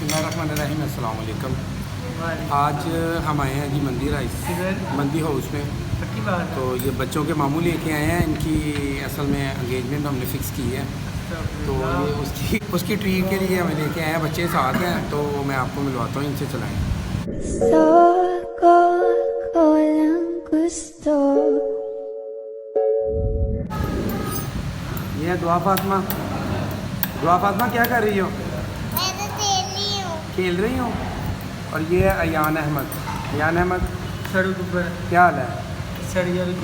बिस्मिल्लाहिर्रहमानिर्रहीम, अस्सलाम वालेकुम। आज हम आए हैं जी मंदी राइस मंदी हाउस में। तो ये बच्चों के मामू लेके आए हैं, इनकी असल में एंगेजमेंट हमने फ़िक्स की है। तो ये उसकी ट्रीट के लिए हमें लेके आए हैं, बच्चे साथ हैं। तो मैं आपको मिलवाता हूँ इनसे, चलाएँ। ये है दुआ फातिमा। दुआ फातिमा, क्या कर रही हो? मैं तो खेल रही हूँ। और ये है अयान अहमद। अयान अहमद, क्या हाल है?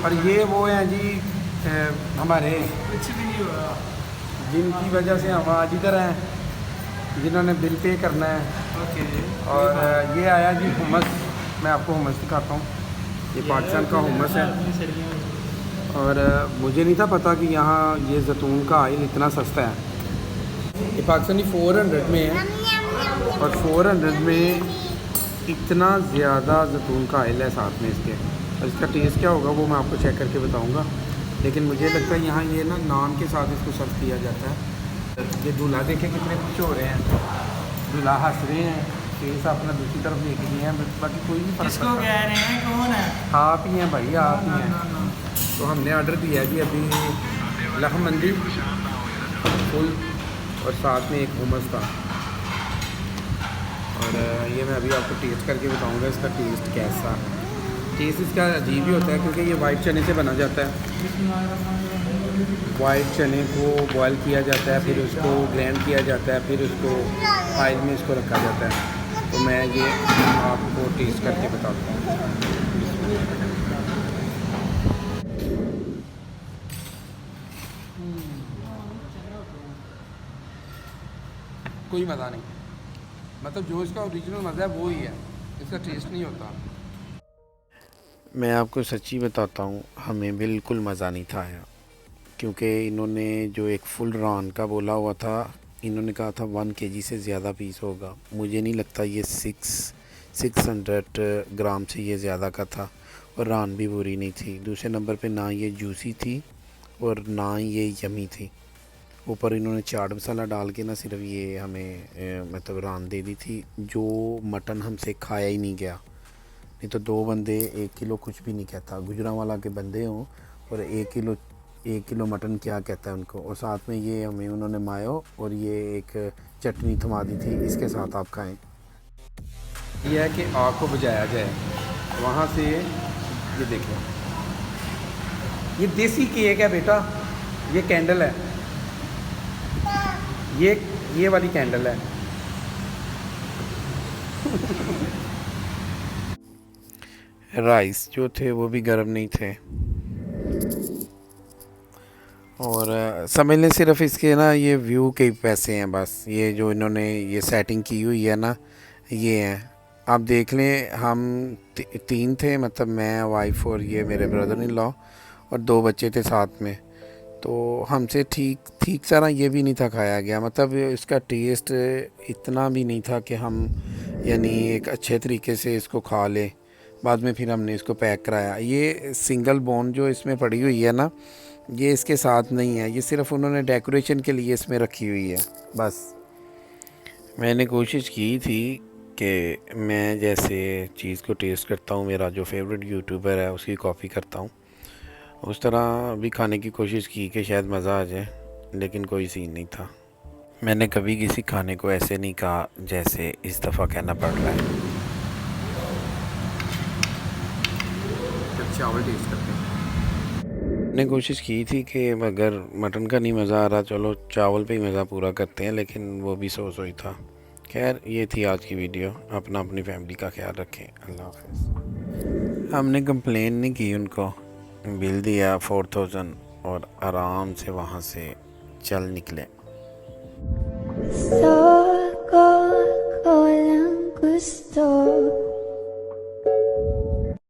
और ये वो हैं जी हमारे, कुछ भी नहीं हुआ, जिनकी वजह से हम आज इधर हैं, जिन्होंने बिल पे करना है। ओके। और ये आया जी हुमस। मैं आपको हुमस दिखाता हूँ। ये पाकिस्तान का हुमस है। और मुझे नहीं था पता कि यहाँ ये जैतून का ऑयल इतना सस्ता है। ये पाकिस्तानी 400 में है, और 400 में इतना ज़्यादा जैतून का ऑयल है साथ में इसके। और इसका टेस्ट क्या होगा वो मैं आपको चेक करके बताऊंगा। लेकिन मुझे लगता है यहाँ ये ना नान के साथ इसको सर्व किया जाता है। ये दूल्हा देखें कितने खुश हो रहे हैं, दूल्हा हंस रहे हैं, फेस अपना दूसरी तरफ लेके गए हैं। बाकी कोई नहीं फर्क किसको पड़ता। कह रहे हैं, कौन है? आप ही हैं भाई, आप ही हैं। तो हमने ऑर्डर दिया है जी अभी लहम मंदी फुल, और साथ में एक हुमस था। और ये मैं अभी आपको टेस्ट करके बताऊंगा इसका टेस्ट कैसा। टेस्ट इसका अजीब ही होता है क्योंकि ये वाइट चने से बना जाता है। वाइट चने को बॉयल किया जाता है, फिर उसको ग्राइंड किया जाता है, फिर उसको ऑयल में इसको रखा जाता है। तो मैं ये आपको टेस्ट करके बताता हूँ। कोई मज़ा नहीं, मतलब जो इसका ओरिजिनल मज़ा है वो ही है, इसका टेस्ट नहीं होता। मैं आपको सच्ची बताता हूँ, हमें बिल्कुल मज़ा नहीं था आया। क्योंकि इन्होंने जो एक फुल रान का बोला हुआ था, इन्होंने कहा था 1 kg से ज़्यादा पीस होगा। मुझे नहीं लगता ये 600 ग्राम से ये ज़्यादा का था। और रान भी बुरी नहीं थी। दूसरे नंबर पे ना ये जूसी थी और ना ये यमी थी। ऊपर इन्होंने चाट मसाला डाल के ना सिर्फ ये हमें मतलब रान दे दी थी, जो मटन हमसे खाया ही नहीं गया। नहीं तो 2 बंदे 1 किलो कुछ भी नहीं कहता। गुजरांवाला के बंदे हों और 1 किलो मटन क्या कहता है उनको। और साथ में ये हमें उन्होंने मायो और ये एक चटनी थमा दी थी, इसके साथ आप खाएं। यह है कि आग को बुझाया जाए। वहाँ से ये देखें, ये देसी केक है बेटा, ये कैंडल है, ये वाली कैंडल है। राइस जो थे वो भी गर्म नहीं थे। और समझ लें सिर्फ इसके ना ये व्यू के पैसे हैं बस। ये जो इन्होंने ये सेटिंग की हुई है ना, ये हैं। आप देख लें, हम 3 थे, मतलब मैं, वाइफ और ये मेरे ब्रदर इन लॉ, और 2 बच्चे थे साथ में। तो हमसे ठीक तरह ये भी नहीं था खाया गया। मतलब इसका टेस्ट इतना भी नहीं था कि हम यानी एक अच्छे तरीके से इसको खा लें। बाद में फिर हमने इसको पैक कराया। ये सिंगल बोन जो इसमें पड़ी हुई है ना, ये इसके साथ नहीं है, ये सिर्फ उन्होंने डेकोरेशन के लिए इसमें रखी हुई है बस। मैंने कोशिश की थी कि मैं जैसे चीज़ को टेस्ट करता हूँ, मेरा जो फेवरेट यूट्यूबर है उसकी कॉपी करता हूँ, उस तरह भी खाने की कोशिश की कि शायद मज़ा आ जाए, लेकिन कोई सीन नहीं था। मैंने कभी किसी खाने को ऐसे नहीं कहा जैसे इस दफ़ा कहना पड़ रहा है। चावल टेस्ट करते हैं। मैंने कोशिश की थी कि अगर मटन का नहीं मज़ा आ रहा, चलो चावल पे ही मज़ा पूरा करते हैं, लेकिन वो भी सो ही था। खैर, ये थी आज की वीडियो। अपनी फैमिली का ख्याल रखें। अल्लाह हाफ़िज़। हमने कंप्लेन नहीं की, उनको बिल दिया 4000 और आराम से वहाँ से चल निकले।